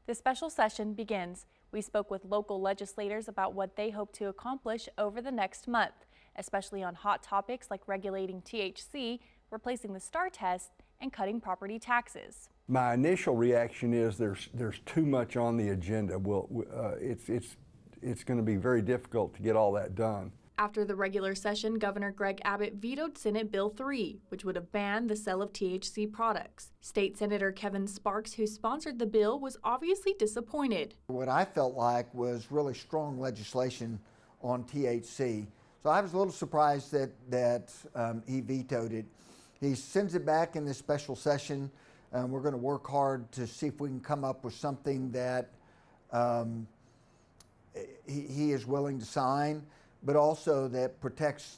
The special session begins. We spoke with local legislators about what they hope to accomplish over the next month, especially on hot topics like regulating THC, replacing the STAAR test, and cutting property taxes. My initial reaction is there's too much on the agenda. It's going to be very difficult to get all that done. After the regular session, Governor Greg Abbott vetoed Senate Bill 3, which would have banned the sale of THC products. State Senator Kevin Sparks, who sponsored the bill, was obviously disappointed. What I felt like was really strong legislation on THC. So I was a little surprised that he vetoed it. He sends it back in this special session. We're going to work hard to see if we can come up with something that he is willing to sign, but also that protects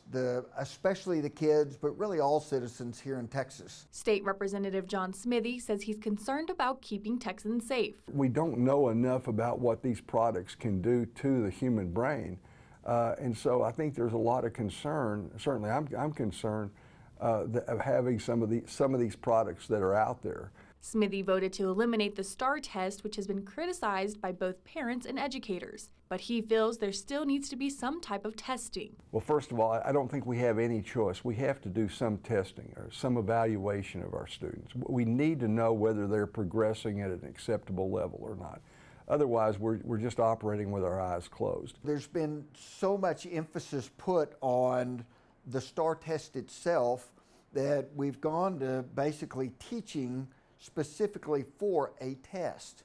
especially the kids, but really all citizens here in Texas. State Representative John Smithy says he's concerned about keeping Texans safe. We don't know enough about what these products can do to the human brain, and so I think there's a lot of concern. Certainly, I'm concerned of having some of these products that are out there. Smithy voted to eliminate the STAAR test, which has been criticized by both parents and educators. But he feels there still needs to be some type of testing. Well, first of all, I don't think we have any choice. We have to do some testing or some evaluation of our students. We need to know whether they're progressing at an acceptable level or not. Otherwise, we're just operating with our eyes closed. There's been so much emphasis put on the STAAR test itself that we've gone to basically teaching specifically for a test.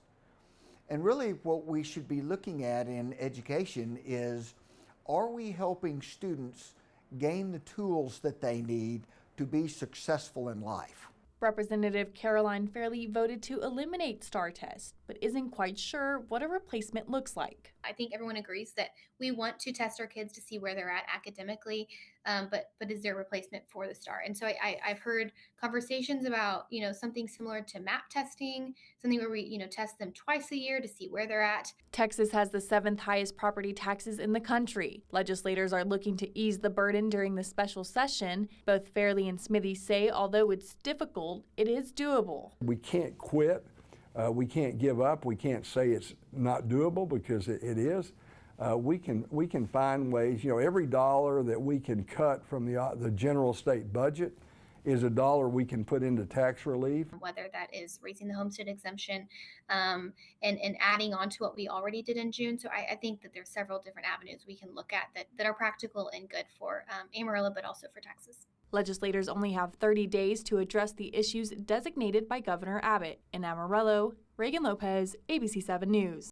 And really what we should be looking at in education is, are we helping students gain the tools that they need to be successful in life? Representative Caroline Fairley voted to eliminate STAAR test, but isn't quite sure what a replacement looks like. I think everyone agrees that we want to test our kids to see where they're at academically, but is there a replacement for the STAAR? And so I've heard conversations about, something similar to MAP testing, something where we, test them twice a year to see where they're at. Texas has the 7th highest property taxes in the country. Legislators are looking to ease the burden during the special session. Both Fairley and Smithy say although it's difficult, it is doable. We can't quit. We can't give up. We can't say it's not doable, because it is. We can find ways. Every dollar that we can cut from the general state budget is a dollar we can put into tax relief. Whether that is raising the homestead exemption and adding on to what we already did in June. So I think that there's several different avenues we can look at that are practical and good for Amarillo, but also for Texas. Legislators only have 30 days to address the issues designated by Governor Abbott. In Amarillo, Reagan Lopez, ABC 7 News.